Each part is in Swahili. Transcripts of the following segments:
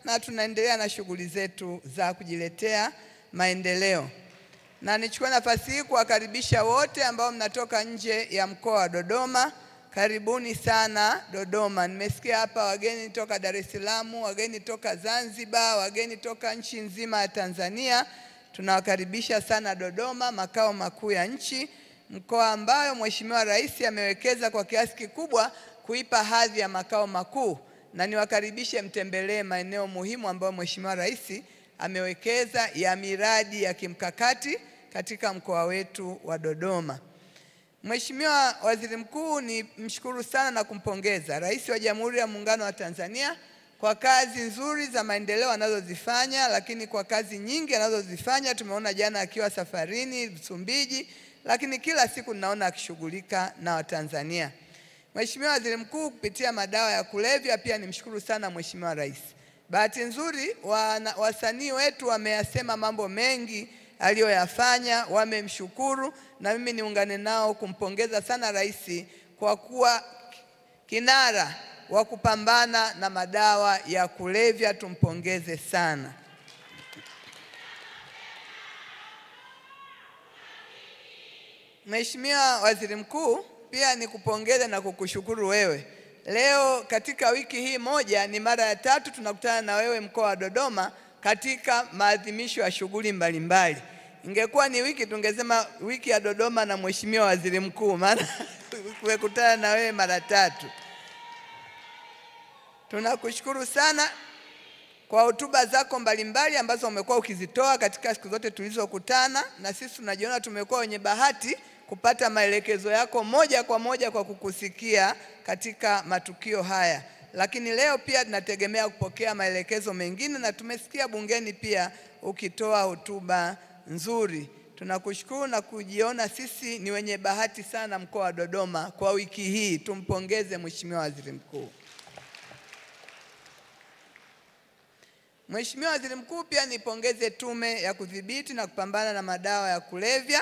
Na tunaendelea na shughuli zetu za kujiletea maendeleo. Na nichukue nafasi hii kuwakaribisha wote ambao mnatoka nje ya mkoa wa Dodoma. Karibuni sana Dodoma. Nimesikia hapa wageni toka Dar es Salaam, wageni toka Zanzibar, wageni toka nchi nzima ya Tanzania. Tunawakaribisha sana Dodoma, makao makuu ya nchi, mkoa ambayo Mheshimiwa Rais amewekeza kwa kiasi kikubwa kuipa hadhi ya makao makuu. Na niwakaribishe mtembelee maeneo muhimu ambayo Mheshimiwa Rais amewekeza ya miradi ya kimkakati katika mkoa wetu wa Dodoma. Mheshimiwa Waziri Mkuu, ni mshukuru sana na kumpongeza Rais wa Jamhuri ya Muungano wa Tanzania kwa kazi nzuri za maendeleo anazozifanya, lakini kwa kazi nyingi anazozifanya. Tumeona jana akiwa safarini Msumbiji, lakini kila siku tunaona akishughulika na Watanzania. Mheshimiwa Waziri Mkuu, kupitia madawa ya kulevya pia nimshukuru sana Mheshimiwa Rais. Bahati nzuri wasanii wetu wameyasema mambo mengi aliyoyafanya, wamemshukuru, na mimi niungane nao kumpongeza sana Rais kwa kuwa kinara wa kupambana na madawa ya kulevya. Tumpongeze sana. Mheshimiwa Waziri Mkuu, pia nikupongeze na kukushukuru wewe. Leo katika wiki hii moja ni mara ya 3 tunakutana na wewe mkoa wa Dodoma katika maadhimisho ya shughuli mbalimbali. Ingekuwa ni wiki tungesema wiki ya Dodoma na Mheshimiwa Waziri Mkuu, maana tumekutana na wewe mara 3. Tunakushukuru sana kwa hotuba zako mbalimbali ambazo umekuwa ukizitoa katika siku zote tulizokutana, na sisi tunajiona tumekuwa wenye bahati kupata maelekezo yako moja kwa moja kwa kukusikia katika matukio haya. Lakini leo pia tunategemea kupokea maelekezo mengine, na tumesikia bungeni pia ukitoa hotuba nzuri. Tunakushukuru na kujiona sisi ni wenye bahati sana mkoa wa Dodoma kwa wiki hii. Tumpongeze Mheshimiwa Waziri Mkuu. Mheshimiwa Waziri Mkuu, pia nipongeze Tume ya Kudhibiti na Kupambana na Madawa ya Kulevya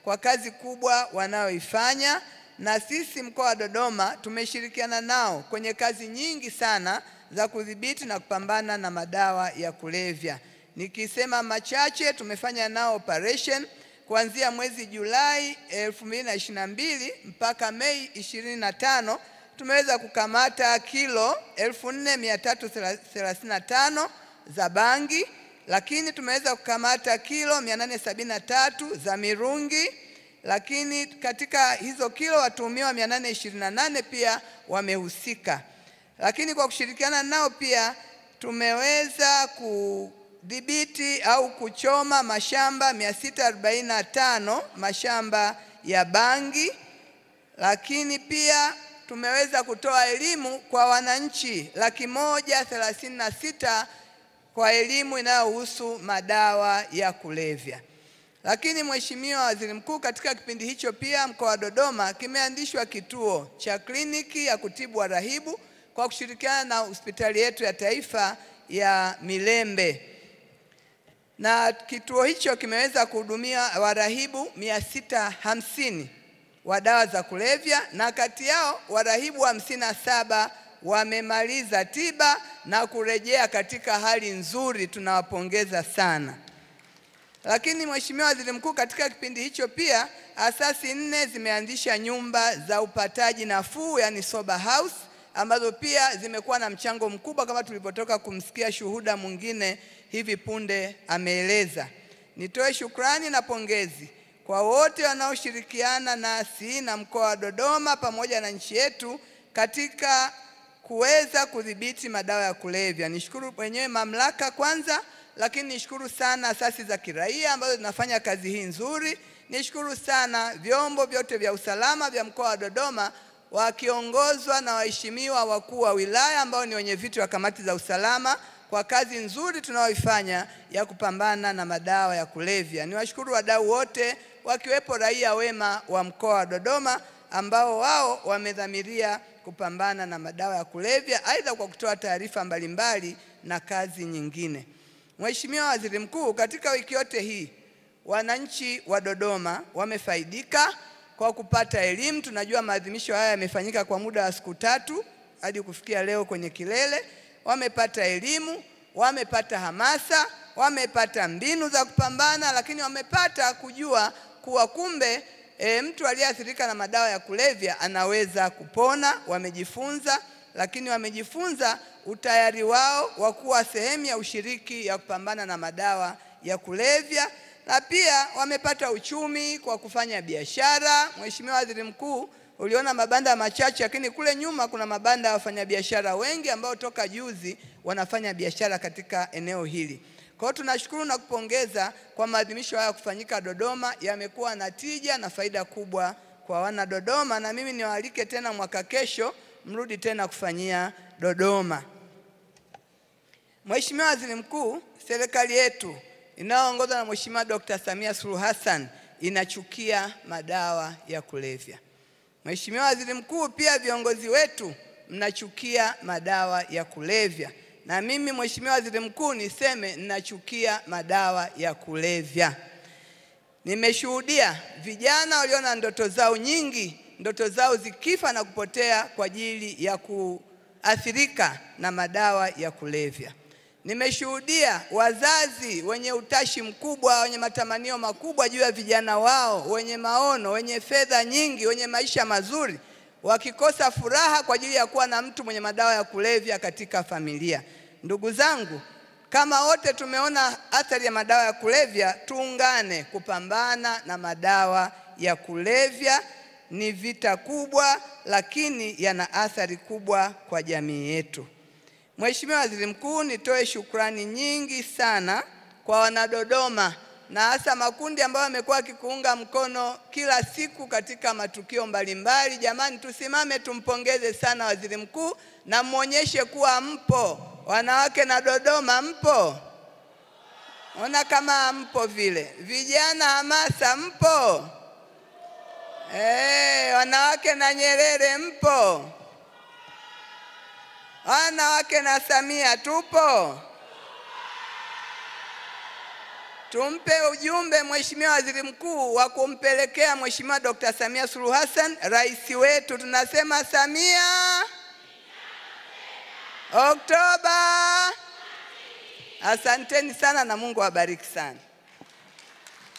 kwa kazi kubwa wanayoifanya, na sisi mkoa wa Dodoma tumeshirikiana nao kwenye kazi nyingi sana za kudhibiti na kupambana na madawa ya kulevya. Nikisema machache, tumefanya nao operation kuanzia mwezi Julai 2022 mpaka Mei 25. Tumeweza kukamata kilo 4335 za bangi, lakini tumeweza kukamata kilo 873 za mirungi, lakini katika hizo kilo watuhumiwa 828 pia wamehusika. Lakini kwa kushirikiana nao pia tumeweza kudhibiti au kuchoma mashamba 645 mashamba ya bangi, lakini pia tumeweza kutoa elimu kwa wananchi 136,000 kwa elimu inayohusu madawa ya kulevya. Lakini Mheshimiwa Waziri Mkuu, katika kipindi hicho pia mkoa wa Dodoma kimeanzishwa kituo cha kliniki ya kutibu warahibu kwa kushirikiana na hospitali yetu ya taifa ya Milembe. Na kituo hicho kimeweza kuhudumia warahibu 650 wa dawa za kulevya, na kati yao warahibu 57 wamemaliza tiba na kurejea katika hali nzuri. Tunawapongeza sana. Lakini Mheshimiwa Waziri Mkuu, katika kipindi hicho pia asasi 4 zimeanzisha nyumba za upataji nafuu, yani sober house, ambazo pia zimekuwa na mchango mkubwa kama tulivyotoka kumsikia shuhuda mwingine hivi punde ameeleza. Nitoe shukrani na pongezi kwa wote wanaoshirikiana nasi na mkoa wa Dodoma pamoja na nchi yetu katika kuweza kudhibiti madawa ya kulevya. Nishukuru wenyewe mamlaka kwanza, lakini nishukuru sana asasi za kiraia ambazo zinafanya kazi hii nzuri. Nishukuru sana vyombo vyote vya usalama vya mkoa wa Dodoma wakiongozwa na waheshimiwa wakuu wa wilaya ambao ni wenyeviti wa kamati za usalama kwa kazi nzuri tunayoifanya ya kupambana na madawa ya kulevya. Niwashukuru wadau wote wakiwepo raia wema wa mkoa wa Dodoma ambao wao wamedhamiria kupambana na madawa ya kulevya, aidha kwa kutoa taarifa mbalimbali na kazi nyingine. Mheshimiwa Waziri Mkuu, katika wiki yote hii wananchi wa Dodoma wamefaidika kwa kupata elimu. Tunajua maadhimisho haya yamefanyika kwa muda wa siku 3 hadi kufikia leo kwenye kilele, wamepata elimu, wamepata hamasa, wamepata mbinu za kupambana, lakini wamepata kujua kuwa kumbe mtu aliyeathirika na madawa ya kulevya anaweza kupona. Wamejifunza, lakini wamejifunza utayari wao wa kuwa sehemu ya ushiriki ya kupambana na madawa ya kulevya, na pia wamepata uchumi kwa kufanya biashara. Mheshimiwa Waziri Mkuu, uliona mabanda machache, lakini kule nyuma kuna mabanda ya wafanyabiashara wengi ambao toka juzi wanafanya biashara katika eneo hili. Kwa hiyo tunashukuru na kupongeza kwa maadhimisho haya kufanyika Dodoma. Yamekuwa na tija na faida kubwa kwa wana Dodoma, na mimi niwaalike tena mwaka kesho mrudi tena kufanyia Dodoma. Mheshimiwa Waziri Mkuu, serikali yetu inayoongozwa na Mheshimiwa Dr. Samia Suluhu Hassan inachukia madawa ya kulevya. Mheshimiwa Waziri Mkuu, pia viongozi wetu mnachukia madawa ya kulevya. Na mimi Mheshimiwa Waziri Mkuu niseme ninachukia madawa ya kulevya. Nimeshuhudia vijana walio na ndoto zao nyingi, ndoto zao zikifa na kupotea kwa ajili ya kuathirika na madawa ya kulevya. Nimeshuhudia wazazi wenye utashi mkubwa, wenye matamanio makubwa juu ya vijana wao, wenye maono, wenye fedha nyingi, wenye maisha mazuri, wakikosa furaha kwa ajili ya kuwa na mtu mwenye madawa ya kulevya katika familia. Ndugu zangu, kama wote tumeona athari ya madawa ya kulevya, tuungane kupambana na madawa ya kulevya. Ni vita kubwa, lakini yana athari kubwa kwa jamii yetu. Mheshimiwa Waziri Mkuu, nitoe shukrani nyingi sana kwa wanadodoma na hasa makundi ambayo yamekuwa kikuunga mkono kila siku katika matukio mbalimbali. Jamani, tusimame tumpongeze sana Waziri Mkuu na muonyeshe kuwa mpo. Wanawake na Dodoma mpo? Ona kama mpo vile. Vijana hamasa mpo? Wanawake na Nyerere mpo? Wanawake na Samia tupo? Tumpe ujumbe Mheshimiwa Waziri Mkuu wa kumpelekea Mheshimiwa Dr. Samia Suluhu Hassan, rais wetu. Tunasema Samia Oktoba. Asanteni sana na Mungu awabariki sana.